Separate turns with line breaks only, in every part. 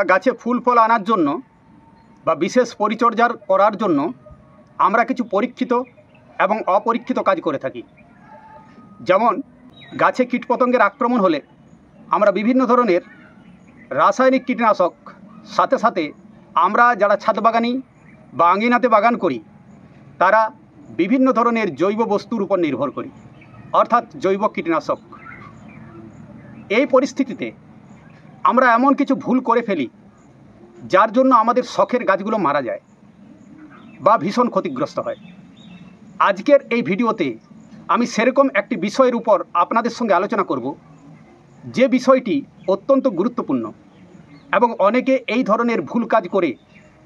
গাছে ফুল ফল আনার জন্য বা বিশেষ পরিচর্যা করার জন্য আমরা কিছু পরীক্ষিত এবং অপরীক্ষিত কাজ করে থাকি। যেমন গাছে কীটপতঙ্গের আক্রমণ হলে আমরা বিভিন্ন ধরনের রাসায়নিক কীটনাশক, সাথে সাথে আমরা যারা ছাদ বাগানি বা আঙিনাতে বাগান করি তারা বিভিন্ন ধরনের জৈব বস্তুর উপর নির্ভর করি, অর্থাৎ জৈব কীটনাশক। এই পরিস্থিতিতে আমরা এমন কিছু ভুল করে ফেলি যার জন্য আমাদের শখের গাছগুলো মারা যায় বা ভীষণ ক্ষতিগ্রস্ত হয়। আজকের এই ভিডিওতে আমি সেরকম একটি বিষয়ের উপর আপনাদের সঙ্গে আলোচনা করব, যে বিষয়টি অত্যন্ত গুরুত্বপূর্ণ এবং অনেকে এই ধরনের ভুল কাজ করে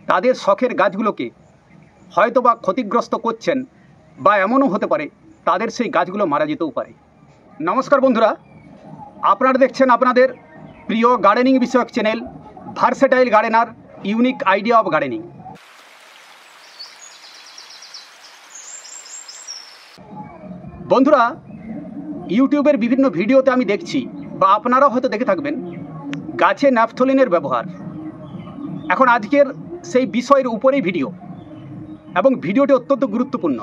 তাদের শখের গাছগুলোকে হয়তোবা ক্ষতিগ্রস্ত করছেন, বা এমনও হতে পারে তাদের সেই গাছগুলো মারা যেতেও পারে। নমস্কার বন্ধুরা, আপনারা দেখছেন আপনাদের প্রিয় গার্ডেনিং বিষয়ক channel versatile gardener, unique idea of gardening. বন্ধুরা, ইউটিউবের বিভিন্ন ভিডিওতে আমি দেখছি, বা আপনারাও হয়তো দেখে থাকবেন, গাছে ন্যাপথলিনের ব্যবহার। এখন আজকের সেই বিষয়ের উপরেই ভিডিও, এবং ভিডিওটি অত্যন্ত গুরুত্বপূর্ণ।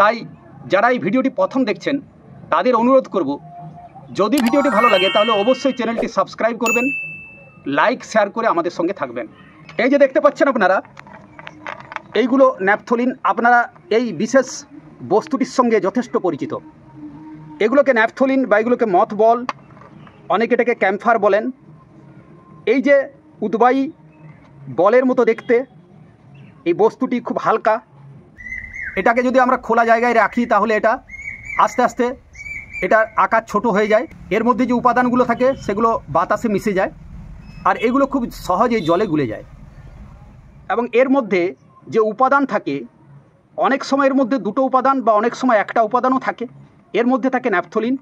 তাই যারা এই ভিডিওটি প্রথম দেখছেন তাদের অনুরোধ করব, যদি ভিডিওটি ভালো লাগে তাহলে অবশ্যই চ্যানেলটি সাবস্ক্রাইব করবেন, লাইক শেয়ার করে আমাদের সঙ্গে থাকবেন। এই যে দেখতে পাচ্ছেন আপনারা, এইগুলো ন্যাপথলিন। আপনারা এই বিশেষ বস্তুটির সঙ্গে যথেষ্ট পরিচিত। এগুলোকে ন্যাপথলিন বা এগুলোকে মথ বল, অনেকে এটাকে ক্যাম্ফার বলেন। এই যে উদ্বায়ী বলের মতো দেখতে এই বস্তুটি খুব হালকা। এটাকে যদি আমরা খোলা জায়গায় রাখি তাহলে এটা আস্তে আস্তে এটার আকার ছোট হয়ে যায়। এর মধ্যে যে উপাদানগুলো থাকে সেগুলো বাতাসে মিশে যায়, আর এগুলো খুব সহজেই জলে গুলে যায়। এবং এর মধ্যে যে উপাদান থাকে, অনেক সময়ের মধ্যে দুটো উপাদান বা অনেক সময় একটা উপাদানও থাকে। এর মধ্যে থাকে ন্যাপথলিন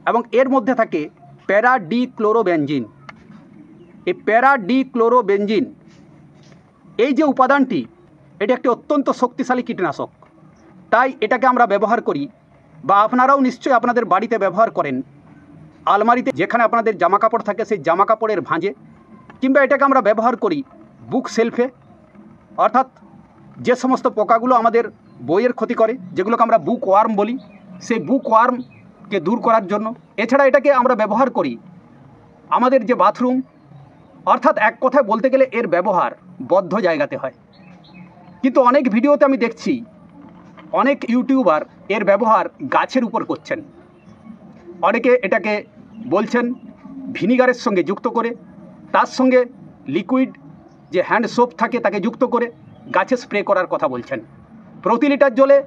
এবং এর মধ্যে থাকে প্যারাডিক্লোরোবেনজিন। এই প্যারাডিক্লোরোবেনজিন, এই যে উপাদানটি, এটি একটি অত্যন্ত শক্তিশালী কীটনাশক। তাই এটাকে আমরা ব্যবহার করি, বা আপনারাও নিশ্চয়ই আপনাদের বাড়িতে ব্যবহার করেন। আলমারিতে যেখানে আপনাদের জামা কাপড় থাকে সেই জামা কাপড়ের ভাঁজে, কিংবা এটাকে আমরা ব্যবহার করি বুক শেলফে, অর্থাৎ যে সমস্ত পোকাগুলো আমাদের বইয়ের ক্ষতি করে, যেগুলোকে আমরা বুক ওয়ার্ম বলি, সেই বুক ওয়ার্মকে দূর করার জন্য। এছাড়া এটাকে আমরা ব্যবহার করি আমাদের যে বাথরুম, অর্থাৎ এক কথায় বলতে গেলে এর ব্যবহার বদ্ধ জায়গাতে হয়। কিন্তু অনেক ভিডিওতে আমি দেখছি অনেক ইউটিউবার এর ব্যবহার গাছের উপর করছেন। অনেকে এটাকে বলছেন ভিনিগারের সঙ্গে যুক্ত করে, তার সঙ্গে লিকুইড যে হ্যান্ড সোপ থাকে তাকে যুক্ত করে গাছে স্প্রে করার কথা বলছেন। প্রতি লিটার জলে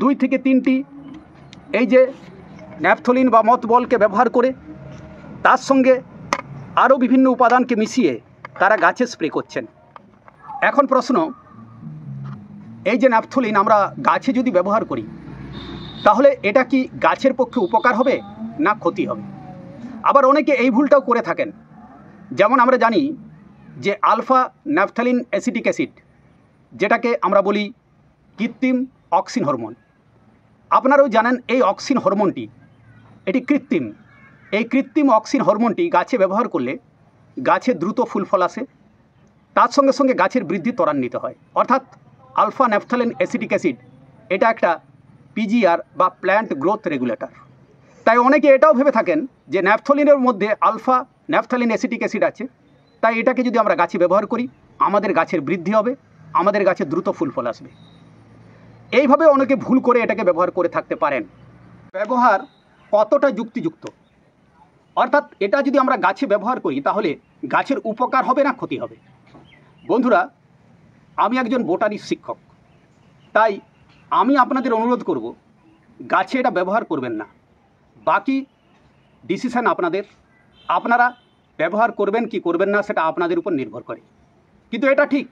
2 থেকে 3টি এই যে ন্যাপথলিন বা মথ বলকে ব্যবহার করে তার সঙ্গে আরও বিভিন্ন উপাদানকে মিশিয়ে তারা গাছে স্প্রে করছেন। এখন প্রশ্ন, এই যে ন্যাপথলিন আমরা গাছে যদি ব্যবহার করি তাহলে এটা কি গাছের পক্ষে উপকার হবে না ক্ষতি হবে? আবার অনেকে এই ভুলটাও করে থাকেন। যেমন আমরা জানি যে আলফা ন্যাপথলিন অ্যাসিটিক অ্যাসিড, যেটাকে আমরা বলি কৃত্রিম অক্সিন হরমোন। আপনারাও জানেন এই অক্সিন হরমোনটি এটি কৃত্রিম। এই কৃত্রিম অক্সিন হরমোনটি গাছে ব্যবহার করলে গাছে দ্রুত ফুল ফল আসে, তার সঙ্গে সঙ্গে গাছের বৃদ্ধি ত্বরান্বিত হয়। অর্থাৎ আলফা ন্যাপথলিন অ্যাসিটিক অ্যাসিড এটা একটা পিজিআর বা প্ল্যান্ট গ্রোথ রেগুলেটর। তাই অনেকে এটাও ভেবে থাকেন যে ন্যাপথলিনের মধ্যে আলফা ন্যাপথলিন অ্যাসিটিক অ্যাসিড আছে, তাই এটাকে যদি আমরা গাছে ব্যবহার করি আমাদের গাছের বৃদ্ধি হবে, আমাদের গাছে দ্রুত ফুল ফল আসবে। এইভাবে অনেকে ভুল করে এটাকে ব্যবহার করে থাকতে পারেন। ব্যবহার কতটা যুক্তিযুক্ত, অর্থাৎ এটা যদি আমরা গাছে ব্যবহার করি তাহলে গাছের উপকার হবে না ক্ষতি হবে? বন্ধুরা, আমি একজন বোটানির শিক্ষক, তাই আমি আপনাদের অনুরোধ করব গাছে এটা ব্যবহার করবেন না। বাকি ডিসিশন আপনাদের, আপনারা ব্যবহার করবেন কি করবেন না সেটা আপনাদের উপর নির্ভর করে। কিন্তু এটা ঠিক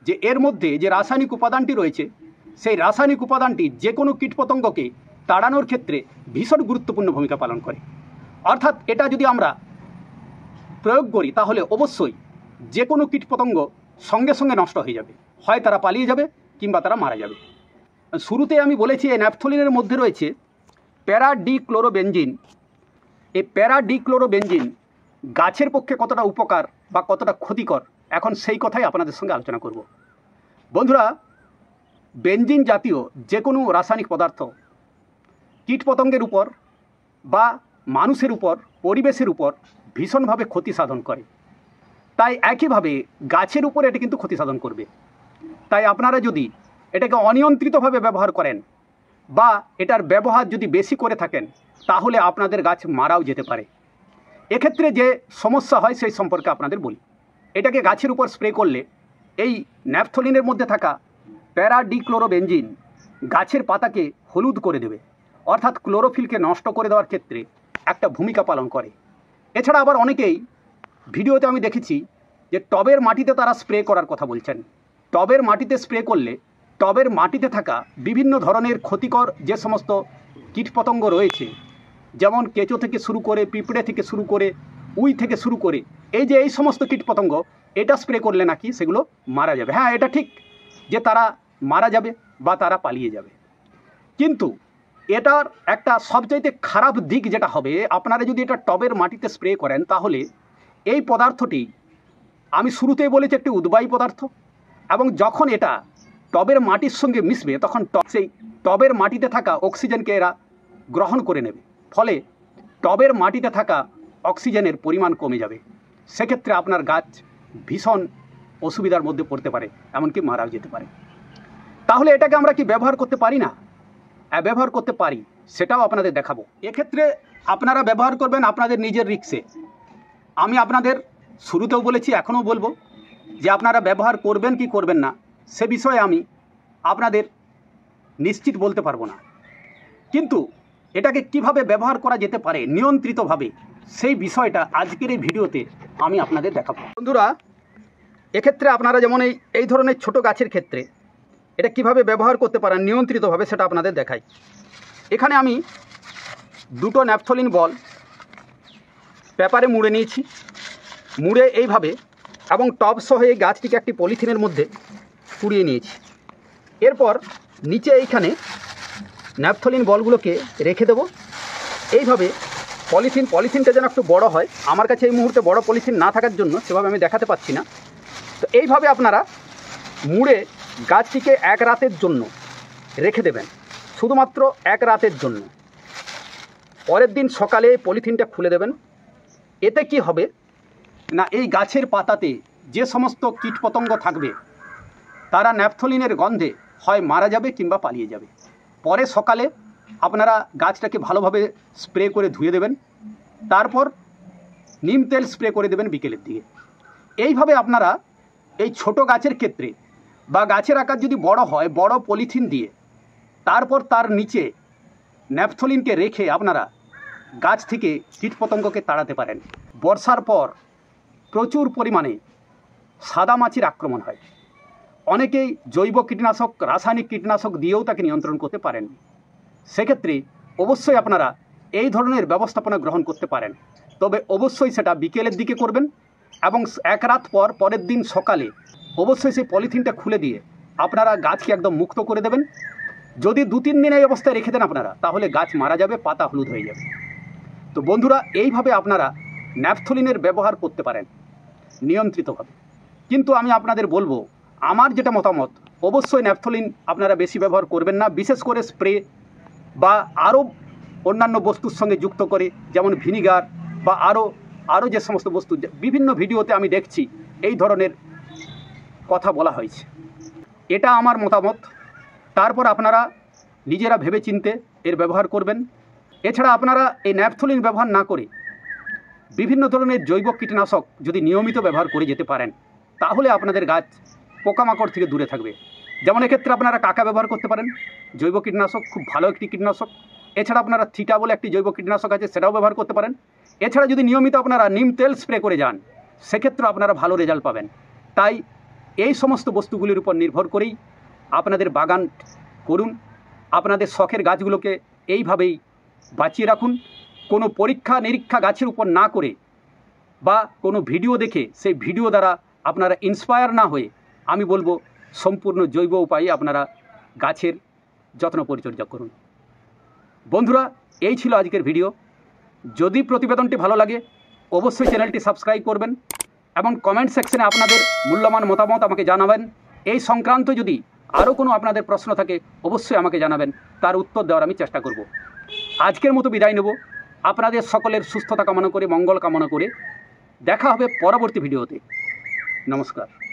যে এর মধ্যে যে রাসায়নিক উপাদানটি রয়েছে, সেই রাসায়নিক উপাদানটি যে কোনো কীটপতঙ্গকে তাড়ানোর ক্ষেত্রে ভীষণ গুরুত্বপূর্ণ ভূমিকা পালন করে। অর্থাৎ এটা যদি আমরা প্রয়োগ করি তাহলে অবশ্যই যে কোনো কীটপতঙ্গ সঙ্গে সঙ্গে নষ্ট হয়ে যাবে, হয় তারা পালিয়ে যাবে কিংবা তারা মারা যাবে। শুরুতে আমি বলেছি এই ন্যাপথলিনের মধ্যে রয়েছে প্যারাডিক্লোরোবেনজিন। এই প্যারাডিক্লোরোবেনজিন গাছের পক্ষে কতটা উপকার বা কতটা ক্ষতিকর, এখন সেই কথাই আপনাদের সঙ্গে আলোচনা করব। বন্ধুরা, বেনজিন জাতীয় যে কোনো রাসায়নিক পদার্থ কীটপতঙ্গের উপর বা মানুষের উপর, পরিবেশের উপর ভীষণভাবে ক্ষতি সাধন করে। তাই একইভাবে গাছের উপর এটি কিন্তু ক্ষতি সাধন করবে। তাই আপনারা যদি এটাকে অনিয়ন্ত্রিতভাবে ব্যবহার করেন বা এটার ব্যবহার যদি বেশি করে থাকেন, তাহলে আপনাদের গাছ মারাও যেতে পারে। এক্ষেত্রে যে সমস্যা হয় সেই সম্পর্কে আপনাদের বলি। এটাকে গাছের উপর স্প্রে করলে এই ন্যাপথলিনের মধ্যে থাকা প্যারাডিক্লোরোবেনজিন গাছের পাতাকে হলুদ করে দেবে, অর্থাৎ ক্লোরোফিলকে নষ্ট করে দেওয়ার ক্ষেত্রে একটা ভূমিকা পালন করে। এছাড়া আবার অনেকেই ভিডিওতে আমি দেখেছি যে টবের মাটিতে তারা স্প্রে করার কথা বলছেন। টবের মাটিতে স্প্রে করলে টবের মাটিতে থাকা বিভিন্ন ধরনের ক্ষতিকর যে সমস্ত কীটপতঙ্গ রয়েছে, যেমন কেঁচো থেকে শুরু করে, পিঁপড়ে থেকে শুরু করে, উই থেকে শুরু করে, এই সমস্ত কীটপতঙ্গ এটা স্প্রে করলে নাকি সেগুলো মারা যাবে। হ্যাঁ, এটা ঠিক যে তারা মারা যাবে বা তারা পালিয়ে যাবে, কিন্তু এটার একটা সবচাইতে খারাপ দিক যেটা হবে, আপনারা যদি এটা টবের মাটিতে স্প্রে করেন, তাহলে এই পদার্থটি, আমি শুরুতেই বলেছি, একটি উদ্বায়ী পদার্থ, এবং যখন এটা টবের মাটির সঙ্গে মিশবে তখন সেই টবের মাটিতে থাকা অক্সিজেনকে এরা গ্রহণ করে নেবে, ফলে টবের মাটিতে থাকা অক্সিজেনের পরিমাণ কমে যাবে। সেক্ষেত্রে আপনার গাছ ভীষণ অসুবিধার মধ্যে পড়তে পারে, এমনকি মারাও যেতে পারে। তাহলে এটাকে আমরা কি ব্যবহার করতে পারি না? ব্যবহার করতে পারি, সেটাও আপনাদের দেখাবো। এক্ষেত্রে আপনারা ব্যবহার করবেন আপনাদের নিজের রিস্কে। আমি আপনাদের শুরুতেও বলেছি, এখনও বলবো যে আপনারা ব্যবহার করবেন কি করবেন না সে বিষয়ে আমি আপনাদের নিশ্চিত বলতে পারবো না, কিন্তু এটাকে কিভাবে ব্যবহার করা যেতে পারে নিয়ন্ত্রিতভাবে, সেই বিষয়টা আজকের এই ভিডিওতে আমি আপনাদের দেখাবো। বন্ধুরা, এক্ষেত্রে আপনারা যেমন এই ধরনের ছোট গাছের ক্ষেত্রে এটা কিভাবে ব্যবহার করতে পারেন নিয়ন্ত্রিতভাবে, সেটা আপনাদের দেখাই। এখানে আমি দুটো ন্যাপথলিন বল পেপারে মুড়ে নিয়েছি, মুড়ে এইভাবে এবং টব সহ এই গাছটিকে একটি পলিথিনের মধ্যে পুড়িয়ে নিয়েছি। এরপর নিচে এইখানে ন্যাপথলিন বলগুলোকে রেখে দেবো এইভাবে। পলিথিনটা যেন একটু বড় হয়, আমার কাছে এই মুহূর্তে বড় পলিথিন না থাকার জন্য সেভাবে আমি দেখাতে পাচ্ছি না। তো এইভাবে আপনারা মুড়ে গাছটিকে এক রাতের জন্য রেখে দেবেন, শুধুমাত্র এক রাতের জন্য। পরের দিন সকালে এই পলিথিনটা খুলে দেবেন। এতে কি হবে না, এই গাছের পাতাতে যে সমস্ত কীটপতঙ্গ থাকবে তারা ন্যাপথলিনের গন্ধে হয় মারা যাবে কিংবা পালিয়ে যাবে। পরে সকালে আপনারা গাছটাকে ভালোভাবে স্প্রে করে ধুয়ে দেবেন, তারপর নিম তেল স্প্রে করে দেবেন বিকেলের দিকে। এইভাবে আপনারা এই ছোট গাছের ক্ষেত্রে বা গাছের আকার যদি বড় হয়, বড় পলিথিন দিয়ে তারপর তার নিচে ন্যাপথলিনকে রেখে আপনারা গাছ থেকে কীটপতঙ্গকে তাড়াতে পারেন। বর্ষার পর প্রচুর পরিমাণে সাদামাছির আক্রমণ হয়, অনেকেই জৈব কীটনাশক, রাসায়নিক কীটনাশক দিয়েও তাকে নিয়ন্ত্রণ করতে পারেন। সেক্ষেত্রে অবশ্যই আপনারা এই ধরনের ব্যবস্থাপনা গ্রহণ করতে পারেন, তবে অবশ্যই সেটা বিকেলের দিকে করবেন এবং এক রাত পর পরের দিন সকালে অবশ্যই সেই পলিথিনটা খুলে দিয়ে আপনারা গাছকে একদম মুক্ত করে দেবেন। যদি 2-3 দিন এই অবস্থায় রেখে দেন আপনারা, তাহলে গাছ মারা যাবে, পাতা হলুদ হয়ে যাবে। তো বন্ধুরা, এইভাবে আপনারা ন্যাপথলিনের ব্যবহার করতে পারেন নিয়ন্ত্রিতভাবে। কিন্তু আমি আপনাদের বলবো, আমার যেটা মতামত, অবশ্যই ন্যাপথলিন আপনারা বেশি ব্যবহার করবেন না, বিশেষ করে স্প্রে বা আরও অন্যান্য বস্তুর সঙ্গে যুক্ত করে, যেমন ভিনিগার বা আরও যে সমস্ত বস্তু বিভিন্ন ভিডিওতে আমি দেখছি এই ধরনের কথা বলা হয়েছে। এটা আমার মতামত, তারপর আপনারা নিজেরা ভেবেচিন্তে এর ব্যবহার করবেন। এছাড়া আপনারা এই ন্যাপথলিন ব্যবহার না করে বিভিন্ন ধরনের জৈব কীটনাশক যদি নিয়মিত ব্যবহার করে যেতে পারেন, তাহলে আপনাদের গাছ পোকামাকড় থেকে দূরে থাকবে। যেমন এক্ষেত্রে আপনারা কাকা ব্যবহার করতে পারেন, জৈব কীটনাশক, খুব ভালো একটি কীটনাশক। এছাড়া আপনারা থিটা বলে একটি জৈব কীটনাশক আছে, সেটাও ব্যবহার করতে পারেন। এছাড়া যদি নিয়মিত আপনারা নিম তেল স্প্রে করে যান, সেক্ষেত্রে আপনারা ভালো রেজাল্ট পাবেন। তাই এই সমস্ত বস্তুগুলির উপর নির্ভর করেই আপনাদের বাগান করুন। আপনাদের শখের গাছগুলোকে এইভাবেই বাঁচিয়ে রাখুন। কোনো পরীক্ষা নিরীক্ষা গাছের উপর না করে বা কোনো ভিডিও দেখে সেই ভিডিও দ্বারা আপনারা ইন্সপায়ার না হয়ে, আমি বলবো সম্পূর্ণ জৈব উপায়ে আপনারা গাছের যত্ন পরিচর্যা করুন। বন্ধুরা, এই ছিল আজকের ভিডিও। যদি প্রতিবেদনটি ভালো লাগে অবশ্যই চ্যানেলটি সাবস্ক্রাইব করবেন এবং কমেন্ট সেকশনে আপনাদের মূল্যবান মতামত আমাকে জানাবেন। এই সংক্রান্ত যদি আরও কোনো আপনাদের প্রশ্ন থাকে অবশ্যই আমাকে জানাবেন, তার উত্তর দেওয়ার আমি চেষ্টা করব। আজকের মতো বিদায় নেব, আপনাদের সকলের সুস্থতা কামনা করে, মঙ্গল কামনা করে। দেখা হবে পরবর্তী ভিডিওতে। নমস্কার।